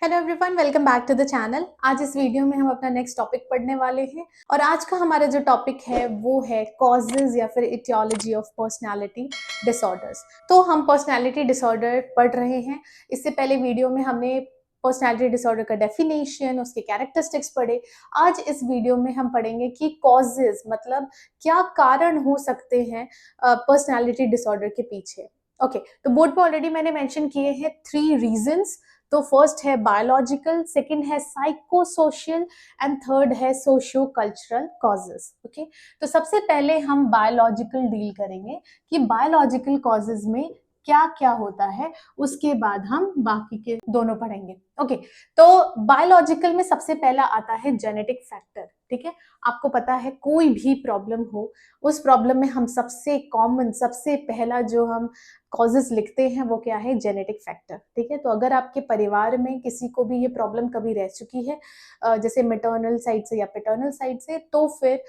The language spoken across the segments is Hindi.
Hello everyone, welcome back to the channel. आज इस वीडियो में हम अपना नेक्स्ट टॉपिक पढ़ने वाले हैं और आज का हमारा जो टॉपिक है वो है कॉजेज या फिर इटियोलॉजी ऑफ पर्सनालिटी डिसऑर्डर्स। तो हम पर्सनालिटी डिसऑर्डर पढ़ रहे हैं। इससे पहले वीडियो में हमने पर्सनालिटी डिसऑर्डर का डेफिनेशन, उसके कैरेक्टरिस्टिक्स पढ़े। आज इस वीडियो में हम पढ़ेंगे कि कॉजेज मतलब क्या कारण हो सकते हैं पर्सनालिटी डिसऑर्डर के पीछे। ओके, तो बोर्ड पर ऑलरेडी मैंने मेंशन किए हैं 3 रीजंस। तो फर्स्ट है बायोलॉजिकल, सेकंड है साइकोसोशियल एंड थर्ड है सोशियो कल्चरल कॉजेज। ओके, तो सबसे पहले हम बायोलॉजिकल डील करेंगे कि बायोलॉजिकल कॉजेज में क्या क्या होता है, उसके बाद हम बाकी के दोनों पढ़ेंगे। ओके, तो बायोलॉजिकल में सबसे पहला आता है जेनेटिक फैक्टर। ठीक है, आपको पता है कोई भी प्रॉब्लम हो, उस प्रॉब्लम में हम सबसे कॉमन, सबसे पहला जो हम कॉजेस लिखते हैं वो क्या है? Genetic factor. ठीक है, तो अगर आपके परिवार में किसी को भी ये प्रॉब्लम कभी रह चुकी है, जैसे मैटरनल साइड से या पैटर्नल साइड से, तो फिर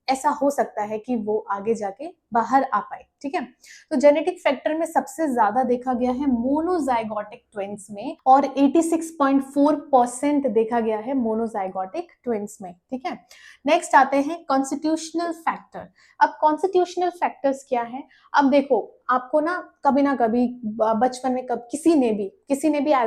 ऐसा हो सकता है कि वो आगे जाके बाहर आ पाए। ठीक है, तो जेनेटिक फैक्टर में सबसे ज्यादा देखा गया है मोनोजाइगोटिक ट्विंस में और 86.4% देखा गया है मोनोजाइगोटिक ट्विंस में। ठीक है, नेक्स्ट आते हैं कॉन्स्टिट्यूशनल फैक्टर। अब कॉन्स्टिट्यूशनल फैक्टर्स क्या है? अब देखो, आपको ना कभी बचपन में कब किसी ने भी एज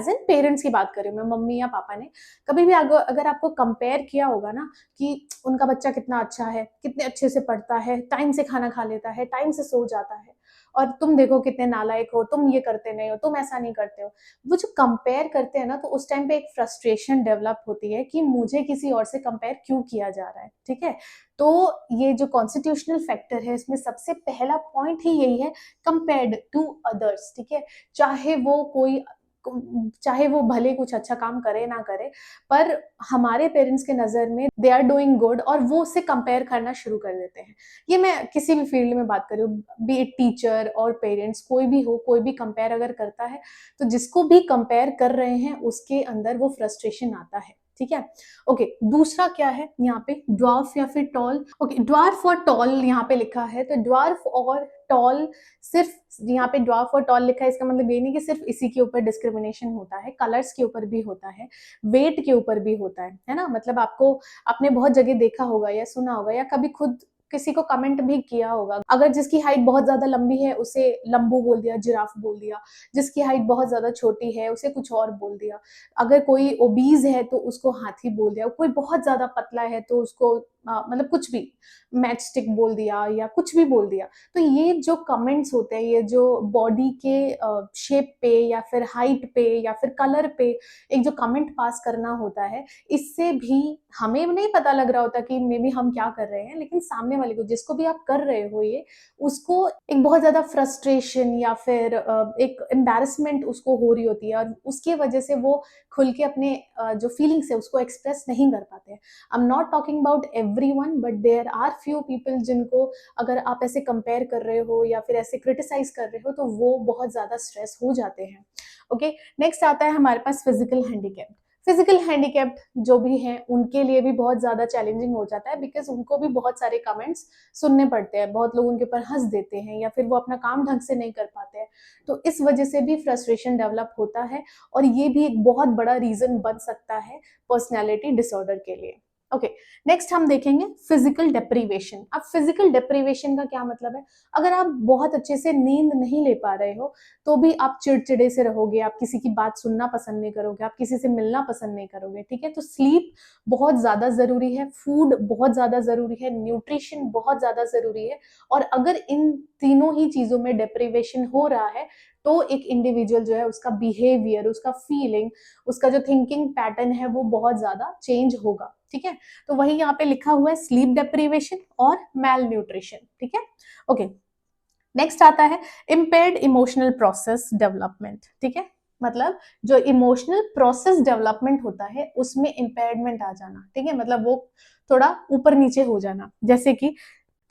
एन पेरेंट्स की बात करें, मैं मम्मी या पापा ने कभी भी अगर आपको कंपेयर किया होगा ना कि उनका बच्चा कितना अच्छा है, कितने अच्छे से पढ़ता है, टाइम से खाना खा लेता है, टाइम से सो जाता है, और तुम देखो कितने नालायक हो, तुम ये करते नहीं हो, तुम ऐसा नहीं करते हो। वो जो कंपेयर करते हैं ना, तो उस टाइम पे एक फ्रस्ट्रेशन डेवलप होती है कि मुझे किसी और से कंपेयर क्यों किया जा रहा है। ठीक है, तो ये जो कॉन्स्टिट्यूशनल फैक्टर है, इसमें सबसे पहला पॉइंट ही यही है, कंपेयर्ड टू अदर्स। ठीक है, चाहे वो भले कुछ अच्छा काम करे ना करे, पर हमारे पेरेंट्स के नजर में दे आर डूइंग गुड और वो उससे कंपेयर करना शुरू कर देते हैं। ये मैं किसी भी फील्ड में बात कर रही हूँ, बी इट टीचर और पेरेंट्स, कोई भी हो, कोई भी कंपेयर अगर करता है तो जिसको भी कंपेयर कर रहे हैं उसके अंदर वो फ्रस्ट्रेशन आता है। ठीक है, ओके, दूसरा क्या है यहाँ पे? ड्वार्फ या फिर टॉल। ओके, ड्वार्फ और टॉल यहाँ पे लिखा है, तो ड्वार्फ और टॉल, सिर्फ यहाँ पे ड्वार्फ और टॉल लिखा है, इसका मतलब ये नहीं कि सिर्फ इसी के ऊपर डिस्क्रिमिनेशन होता है, कलर्स के ऊपर भी होता है, वेट के ऊपर भी होता है ना। मतलब आपने बहुत जगह देखा होगा या सुना होगा या कभी खुद किसी को कमेंट भी किया होगा, अगर जिसकी हाइट बहुत ज्यादा लंबी है उसे लंबू बोल दिया, जिराफ बोल दिया, जिसकी हाइट बहुत ज्यादा छोटी है उसे कुछ और बोल दिया, अगर कोई ओबीज है तो उसको हाथी बोल दिया, कोई बहुत ज्यादा पतला है तो उसको मतलब कुछ भी मैच स्टिक बोल दिया या कुछ भी बोल दिया। तो ये जो कमेंट्स होते हैं, ये जो बॉडी के शेप पे या फिर हाइट पे या फिर कलर पे एक जो कमेंट पास करना होता है, इससे भी हमें नहीं पता लग रहा होता कि मे बी हम क्या कर रहे हैं, लेकिन सामने वाले को, जिसको भी आप कर रहे हो ये, उसको एक बहुत ज्यादा फ्रस्ट्रेशन या फिर एक एम्बैरेसमेंट उसको हो रही होती है और उसके वजह से वो खुल के अपने जो फीलिंग्स है उसको एक्सप्रेस नहीं कर पाते हैं। I am not talking about everyone, but there are few people जिनको अगर आप ऐसे कंपेयर कर रहे हो या फिर ऐसे क्रिटिसाइज कर रहे हो तो वो बहुत ज्यादा स्ट्रेस हो जाते हैं। ओके, नेक्स्ट आता है हमारे पास फिजिकल हैंडीकैप। फिजिकल हैंडीकैप जो भी हैं उनके लिए भी बहुत ज्यादा चैलेंजिंग हो जाता है, बिकॉज उनको भी बहुत सारे कमेंट्स सुनने पड़ते हैं, बहुत लोग उनके ऊपर हंस देते हैं या फिर वो अपना काम ढंग से नहीं कर पाते हैं, तो इस वजह से भी फ्रस्ट्रेशन डेवलप होता है और ये भी एक बहुत बड़ा रीजन बन सकता है पर्सनैलिटी डिसऑर्डर के लिए। ओके, नेक्स्ट हम देखेंगे फिजिकल डेप्रीवेशन। अब फिजिकल डेप्रीवेशन का क्या मतलब है? अगर आप बहुत अच्छे से नींद नहीं ले पा रहे हो तो भी आप चिड़चिड़े से रहोगे, आप किसी की बात सुनना पसंद नहीं करोगे, आप किसी से मिलना पसंद नहीं करोगे। ठीक है, तो स्लीप बहुत ज्यादा जरूरी है, फूड बहुत ज्यादा जरूरी है, न्यूट्रिशन बहुत ज्यादा जरूरी है। और अगर इन तीनों ही चीजों में डेप्रीवेशन हो रहा है तो एक इंडिविजुअल जो है उसका बिहेवियर, उसका फीलिंग, उसका जो थिंकिंग पैटर्न है वो बहुत ज्यादा चेंज होगा। ठीक है, तो वही यहाँ पे लिखा हुआ है, स्लीप डेप्रीवेशन और मैल न्यूट्रिशन। ठीक है, ओके, नेक्स्ट आता है इम्पेयर्ड इमोशनल प्रोसेस डेवलपमेंट। ठीक है, मतलब जो इमोशनल प्रोसेस डेवलपमेंट होता है उसमें इम्पेयरमेंट आ जाना। ठीक है, मतलब वो थोड़ा ऊपर नीचे हो जाना, जैसे कि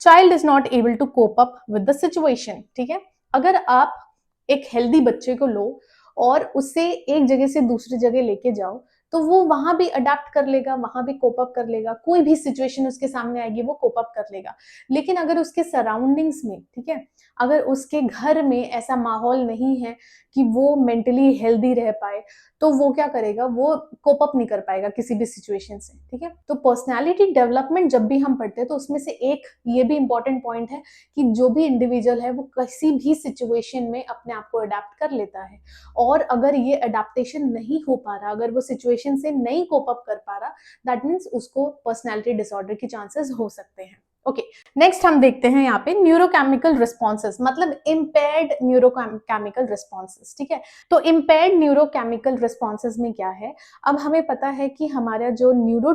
child is not able to cope up with the situation. ठीक है, अगर आप एक हेल्दी बच्चे को लो और उससे एक जगह से दूसरी जगह लेके जाओ तो वो वहाँ भी अडैप्ट कर लेगा, वहाँ भी कोप अप कर लेगा, कोई भी सिचुएशन उसके सामने आएगी वो कोप अप कर लेगा। लेकिन अगर उसके सराउंडिंग्स में, ठीक है, अगर उसके घर में ऐसा माहौल नहीं है कि वो मेंटली हेल्दी रह पाए, तो वो क्या करेगा, वो कोप अप नहीं कर पाएगा किसी भी सिचुएशन से, ठीक है। तो पर्सनैलिटी डेवलपमेंट जब भी हम पढ़ते हैं तो उसमें से एक ये भी इंपॉर्टेंट पॉइंट है कि जो भी इंडिविजुअल है वो किसी भी सिचुएशन में अपने आप को अडेप्ट कर लेता है, और अगर ये अडेप्टेशन नहीं हो पा रहा, अगर वो सिचुएशन से नहीं कोप अप कर पा रहा, दैट मीन्स उसको पर्सनैलिटी डिसऑर्डर के चांसेस हो सकते हैं। ओके, नेक्स्ट हम देखते हैं यहाँ पे न्यूरोकेमिकल रिस्पॉन्सेस, मतलब इम्पेयर्ड न्यूरोकेमिकल रिस्पॉन्सेस, ठीक है। तो इम्पेयर्ड न्यूरोकेमिकल रिस्पॉन्सेस में क्या है, अब हमें पता है कि हमारा जो न्यूरो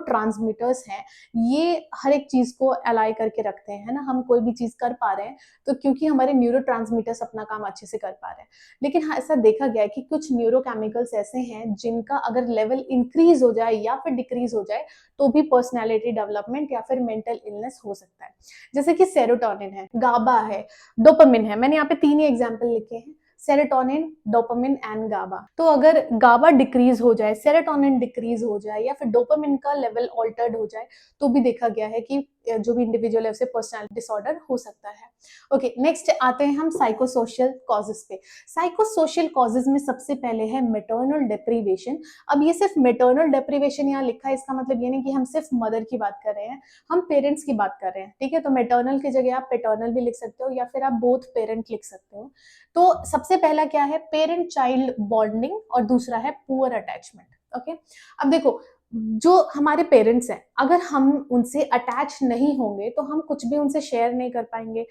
हैं ये हर एक चीज को अलाइ करके रखते हैं, है ना। हम कोई भी चीज कर पा रहे हैं तो क्योंकि हमारे न्यूरो अपना काम अच्छे से कर पा रहे हैं। लेकिन हाँ, ऐसा देखा गया है कि कुछ न्यूरोकेमिकल्स ऐसे हैं जिनका अगर लेवल इंक्रीज हो जाए या फिर डिक्रीज हो जाए तो भी पर्सनैलिटी डेवलपमेंट या फिर मेंटल इलनेस हो सकता है। जैसे कि सेरोटोनिन है, गाबा है, डोपामिन है। मैंने यहाँ पे 3 ही एग्जाम्पल लिखे हैं, सेरोटोनिन, डोपामिन एंड गाबा। तो अगर गाबा डिक्रीज हो जाए, सेरोटोनिन डिक्रीज हो जाए या फिर डोपामिन का लेवल ऑल्टर्ड हो जाए, तो भी देखा गया है कि जो भी इंडिविजुअल है उसे पर्सनैलिटी डिसऑर्डर हो सकता है। ओके, नेक्स्ट आते हैं हम साइकोसोशल कॉजेस पे। साइकोसोशल कॉजेस में सबसे पहले है मेटर्नल डेप्रीवेशन। अब ये सिर्फ मेटर्नल डेप्रीवेशन यहाँ लिखा है, इसका मतलब ये नहीं कि हम सिर्फ मदर की बात कर रहे हैं, हम पेरेंट्स की बात कर रहे हैं, ठीक है। तो मेटर्नल की जगह आप पेटर्नल भी लिख सकते हो या फिर आप बोथ पेरेंट लिख सकते हो। तो सबसे पहला क्या है, पेरेंट चाइल्ड बॉन्डिंग, और दूसरा है पुअर अटैचमेंट। ओके, अब देखो, जो हमारे पेरेंट्स हैं, अगर हम उनसे अटैच नहीं होंगे तो हम कुछ भी उनसे शेयर नहीं कर पाएंगे।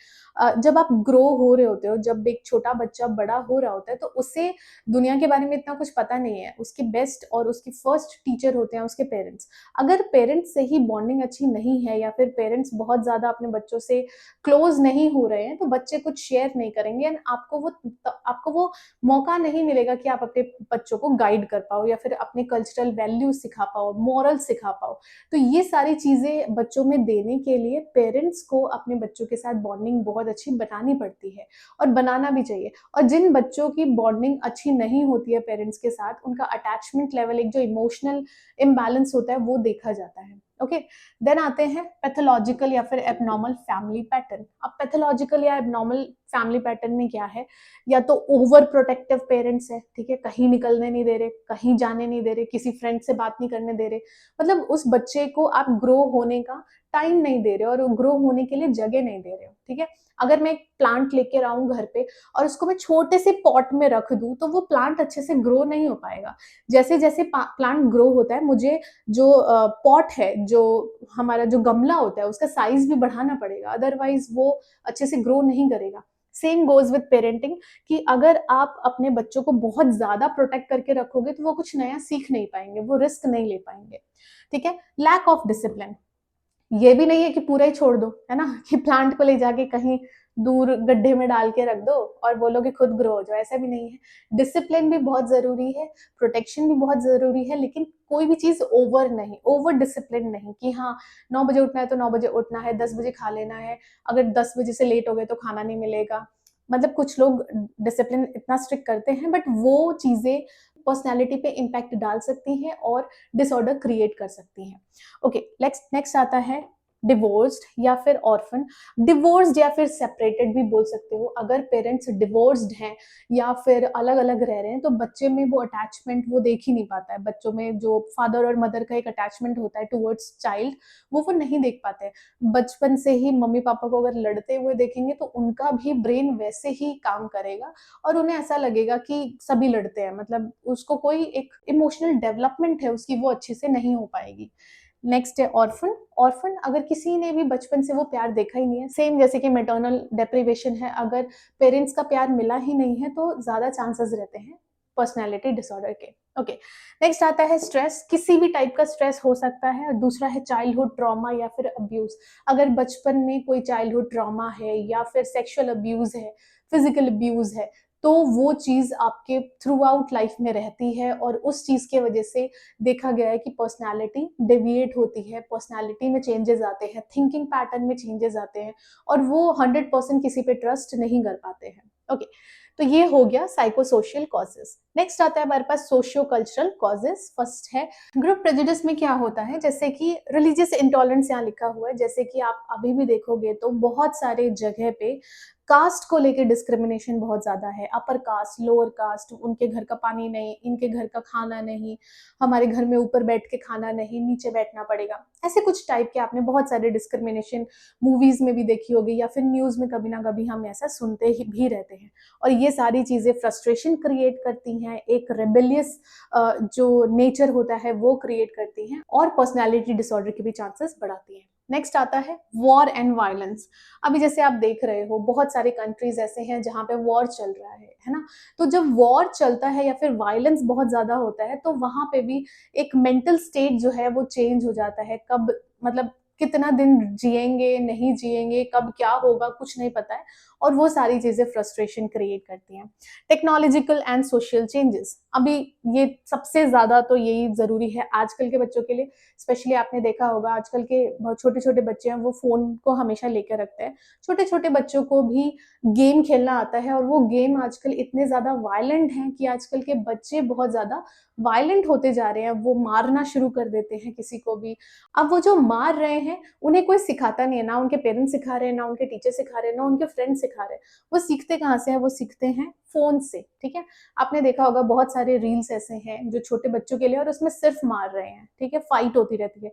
जब आप ग्रो हो रहे होते हो, जब एक छोटा बच्चा बड़ा हो रहा होता है तो उससे दुनिया के बारे में इतना कुछ पता नहीं है। उसकी बेस्ट और उसकी फर्स्ट टीचर होते हैं उसके पेरेंट्स। अगर पेरेंट्स से ही बॉन्डिंग अच्छी नहीं है या फिर पेरेंट्स बहुत ज्यादा अपने बच्चों से क्लोज नहीं हो रहे हैं तो बच्चे कुछ शेयर नहीं करेंगे, एंड आपको वो मौका नहीं मिलेगा कि आप अपने बच्चों को गाइड कर पाओ या फिर अपने कल्चरल वैल्यूज सिखा पाओ, मॉरल सिखा पाओ। तो ये सारी चीजें बच्चों में देने के लिए पेरेंट्स को अपने बच्चों के साथ बॉन्डिंग बहुत अच्छी बनानी पड़ती है, और बनाना भी चाहिए। और जिन बच्चों की बॉन्डिंग अच्छी नहीं होती है पेरेंट्स के साथ, उनका अटैचमेंट लेवल, एक जो इमोशनल इम्बैलेंस होता है, वो देखा जाता है। ओके, देन आते हैं पैथोलॉजिकल या फिर एबनॉर्मल फैमिली पैटर्न। अब पैथोलॉजिकल या एबनॉर्मल फैमिली पैटर्न में क्या है, या तो ओवर प्रोटेक्टिव पेरेंट्स है, ठीक है, कहीं निकलने नहीं दे रहे, कहीं जाने नहीं दे रहे, किसी फ्रेंड से बात नहीं करने दे रहे, मतलब उस बच्चे को आप ग्रो होने का टाइम नहीं दे रहे हो और ग्रो होने के लिए जगह नहीं दे रहे हो, ठीक है। अगर मैं एक प्लांट लेकर आऊं घर पे और उसको मैं छोटे से पॉट में रख दूं तो वो प्लांट अच्छे से ग्रो नहीं हो पाएगा। जैसे जैसे प्लांट ग्रो होता है, मुझे जो पॉट है, जो हमारा जो गमला होता है, उसका साइज भी बढ़ाना पड़ेगा, अदरवाइज वो अच्छे से ग्रो नहीं करेगा। सेम गोज विद पेरेंटिंग, कि अगर आप अपने बच्चों को बहुत ज्यादा प्रोटेक्ट करके रखोगे तो वो कुछ नया सीख नहीं पाएंगे, वो रिस्क नहीं ले पाएंगे, ठीक है। लैक ऑफ डिसिप्लिन, ये भी नहीं है कि पूरा ही छोड़ दो, है ना, कि प्लांट को ले जाके कहीं दूर गड्ढे में डाल के रख दो और बोलो कि खुद ग्रो हो जाओ, ऐसा भी नहीं है। डिसिप्लिन भी बहुत जरूरी है, प्रोटेक्शन भी बहुत जरूरी है, लेकिन कोई भी चीज ओवर नहीं, ओवर डिसिप्लिन नहीं कि हाँ 9 बजे उठना है तो 9 बजे उठना है, 10 बजे खा लेना है, अगर 10 बजे से लेट हो गए तो खाना नहीं मिलेगा। मतलब कुछ लोग डिसिप्लिन इतना स्ट्रिक्ट करते हैं, बट वो चीजें पर्सनैलिटी पे इम्पैक्ट डाल सकती हैं और डिसऑर्डर क्रिएट कर सकती हैं। ओके, नेक्स्ट आता है डिवोर्स्ड या फिर ऑर्फन। डिवोर्स्ड या फिर सेपरेटेड भी बोल सकते हो। अगर पेरेंट्स डिवोर्स्ड हैं या फिर अलग अलग रह रहे हैं तो बच्चे में वो अटैचमेंट वो देख ही नहीं पाता है। बच्चों में जो फादर और मदर का एक अटैचमेंट होता है टुवर्ड्स चाइल्ड, वो नहीं देख पाते हैं। बचपन से ही मम्मी पापा को अगर लड़ते हुए देखेंगे तो उनका भी ब्रेन वैसे ही काम करेगा और उन्हें ऐसा लगेगा कि सभी लड़ते हैं, मतलब उसको कोई एक इमोशनल डेवलपमेंट है उसकी, वो अच्छे से नहीं हो पाएगी। नेक्स्ट है ऑर्फन। ऑर्फन, अगर किसी ने भी बचपन से वो प्यार देखा ही नहीं है, सेम जैसे कि मेटर्नल डेप्रिवेशन है, अगर पेरेंट्स का प्यार मिला ही नहीं है तो ज्यादा चांसेस रहते हैं पर्सनैलिटी डिसऑर्डर के। ओके, नेक्स्ट आता है स्ट्रेस। किसी भी टाइप का स्ट्रेस हो सकता है। और दूसरा है चाइल्डहुड ट्रॉमा या फिर अब्यूज। अगर बचपन में कोई चाइल्डहुड ट्रॉमा है या फिर सेक्सुअल अब्यूज है, फिजिकल अब्यूज है, तो वो चीज आपके थ्रू आउट लाइफ में रहती है और उस चीज की वजह से देखा गया है कि पर्सनालिटी डेविएट होती है, पर्सनालिटी में चेंजेस आते हैं, थिंकिंग पैटर्न में चेंजेस आते हैं और वो 100% किसी पे ट्रस्ट नहीं कर पाते हैं। ओके, तो ये हो गया साइको सोशल कॉजेज। नेक्स्ट आता है हमारे पास सोशियो कल्चरल कॉजेज। फर्स्ट है ग्रुप प्रेजुडिस में क्या होता है, जैसे कि रिलीजियस इंटॉलरेंस यहाँ लिखा हुआ है, जैसे कि आप अभी भी देखोगे तो बहुत सारे जगह पे कास्ट को लेके डिस्क्रिमिनेशन बहुत ज्यादा है। अपर कास्ट, लोअर कास्ट, उनके घर का पानी नहीं, इनके घर का खाना नहीं, हमारे घर में ऊपर बैठ के खाना नहीं, नीचे बैठना पड़ेगा, ऐसे कुछ टाइप के आपने बहुत सारे डिस्क्रिमिनेशन मूवीज में भी देखी होगी या फिर न्यूज में कभी ना कभी हम ऐसा सुनते ही भी रहते हैं। और ये सारी चीजें फ्रस्ट्रेशन क्रिएट करती हैं, एक रेबेलियस जो नेचर होता है वो क्रिएट करती हैं, और पर्सनैलिटी डिसऑर्डर के भी चांसेस बढ़ाती हैं। नेक्स्ट आता है वॉर एंड वायलेंस। अभी जैसे आप देख रहे हो बहुत सारे कंट्रीज ऐसे हैं जहाँ पे वॉर चल रहा है ना। तो जब वॉर चलता है या फिर वायलेंस बहुत ज्यादा होता है तो वहां पे भी एक मेंटल स्टेट जो है वो चेंज हो जाता है। कब मतलब कितना दिन जिएंगे नहीं जिएंगे, कब क्या होगा कुछ नहीं पता है, और वो सारी चीजें फ्रस्ट्रेशन क्रिएट करती हैं। टेक्नोलॉजिकल एंड सोशल चेंजेस, अभी ये सबसे ज्यादा तो यही जरूरी है आजकल के बच्चों के लिए। स्पेशली आपने देखा होगा आजकल के बहुत छोटे छोटे बच्चे हैं वो फोन को हमेशा लेकर रखते हैं। छोटे छोटे बच्चों को भी गेम खेलना आता है, और वो गेम आजकल इतने ज्यादा वायलेंट हैं कि आजकल के बच्चे बहुत ज्यादा वायलेंट होते जा रहे हैं। वो मारना शुरू कर देते हैं किसी को भी। अब वो जो मार रहे हैं उन्हें कोई सिखाता नहीं है, ना उनके पेरेंट्स सिखा रहे हैं, ना उनके टीचर सिखा रहे हैं, ना उनके फ्रेंड्स सिखा रहे हैं। वो सीखते कहाँ से हैं? वो सीखते हैं फोन से, ठीक है। आपने देखा होगा बहुत सारे रील्स ऐसे हैं जो छोटे बच्चों के लिए, और उसमें सिर्फ मार रहे हैं, ठीक है, फाइट होती रहती है।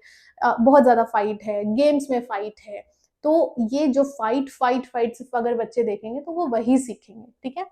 बहुत ज्यादा फाइट है, गेम्स में फाइट है। तो ये जो फाइट फाइट फाइट सिर्फ अगर बच्चे देखेंगे तो वो वही सीखेंगे, ठीक है।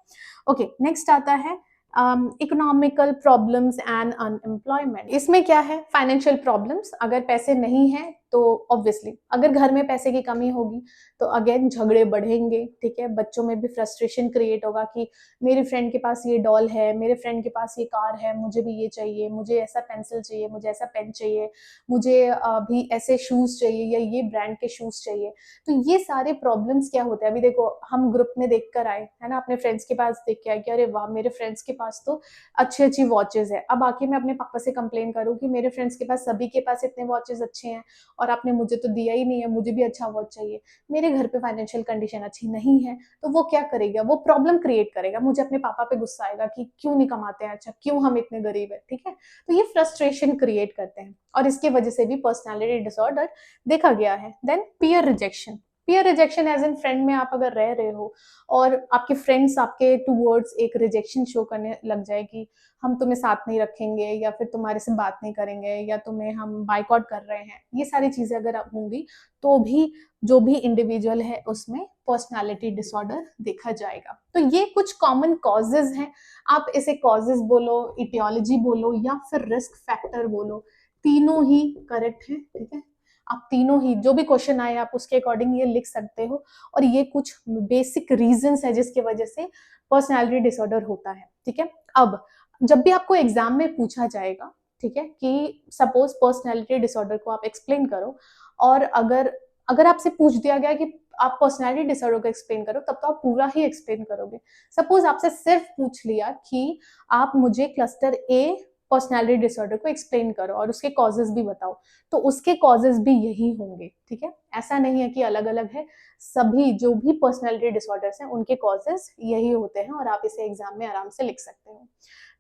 ओके, नेक्स्ट आता है इकोनॉमिकल प्रॉब्लम्स एंड अनएम्प्लॉयमेंट। इसमें क्या है? Financial problems. अगर पैसे नहीं है तो ऑब्वियसली अगर घर में पैसे की कमी होगी तो अगेन झगड़े बढ़ेंगे, ठीक है। बच्चों में भी फ्रस्ट्रेशन क्रिएट होगा कि मेरे फ्रेंड के पास ये डॉल है, मेरे फ्रेंड के पास ये कार है, मुझे भी ये चाहिए, मुझे ऐसा पेंसिल चाहिए, मुझे ऐसा पेन चाहिए, मुझे भी ऐसे शूज चाहिए या ये ब्रांड के शूज चाहिए। तो ये सारे प्रॉब्लम्स क्या होते हैं? अभी देखो हम ग्रुप में देख कर आए है ना, अपने फ्रेंड्स के पास देख के आए कि अरे वाह मेरे फ्रेंड्स के पास तो अच्छी अच्छी वॉचेज है। अब आके मैं अपने पापा से कंप्लेन करूँ कि मेरे फ्रेंड्स के पास, सभी के पास इतने वॉचेज अच्छे हैं और आपने मुझे तो दिया ही नहीं है, मुझे भी अच्छा वॉच चाहिए। मेरे घर पे फाइनेंशियल कंडीशन अच्छी नहीं है, तो वो क्या करेगा? वो प्रॉब्लम क्रिएट करेगा, मुझे अपने पापा पे गुस्सा आएगा कि क्यों नहीं कमाते हैं अच्छा, क्यों हम इतने गरीब है, ठीक है। तो ये फ्रस्ट्रेशन क्रिएट करते हैं, और इसकी वजह से भी पर्सनैलिटी डिसऑर्डर देखा गया है। Then peer rejection. Peer rejection as in friend में आप अगर रह रहे हो और आपके फ्रेंड्स आपके टूवर्ड्स एक रिजेक्शन शो करने लग जाए कि हम तुम्हें साथ नहीं रखेंगे, या फिर तुम्हारे से बात नहीं करेंगे, या तुम्हें हम बाइकआउट कर रहे हैं, ये सारी चीजें अगर होंगी तो भी जो भी इंडिविजुअल है उसमें पर्सनालिटी डिसऑर्डर देखा जाएगा। तो ये कुछ कॉमन कॉजेज हैं। आप इसे कॉजेज बोलो, इटियोलॉजी बोलो, या फिर रिस्क फैक्टर बोलो, तीनों ही करेक्ट है, ठीक है। आप तीनों ही जो भी क्वेश्चन आए आप उसके अकॉर्डिंग ये लिख सकते हो, और ये कुछ बेसिक रीजंस है जिसकी वजह से पर्सनालिटी डिसऑर्डर होता है, ठीक है। अब जब भी आपको एग्जाम में पूछा जाएगा, ठीक है, कि सपोज पर्सनालिटी डिसऑर्डर को आप एक्सप्लेन करो, और अगर अगर आपसे पूछ दिया गया कि आप पर्सनालिटी डिसऑर्डर को एक्सप्लेन करो, तब तो आप पूरा ही एक्सप्लेन करोगे। सपोज आपसे सिर्फ पूछ लिया कि आप मुझे क्लस्टर ए पर्सनालिटी डिसऑर्डर को एक्सप्लेन करो और उसके कॉजेज भी बताओ, तो उसके कॉजेज भी यही होंगे, ठीक है। ऐसा नहीं है कि अलग अलग है, सभी जो भी पर्सनालिटी डिसऑर्डर्स हैं उनके कॉजेज यही होते हैं, और आप इसे एग्जाम में आराम से लिख सकते हो।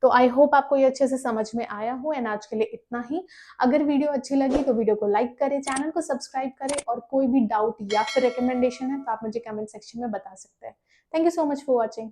तो आई होप आपको ये अच्छे से समझ में आया हो, एंड आज के लिए इतना ही। अगर वीडियो अच्छी लगी तो वीडियो को लाइक करें, चैनल को सब्सक्राइब करें, और कोई भी डाउट या फिर रिकमेंडेशन है तो आप मुझे कमेंट सेक्शन में बता सकते हैं। Thank you so much for watching.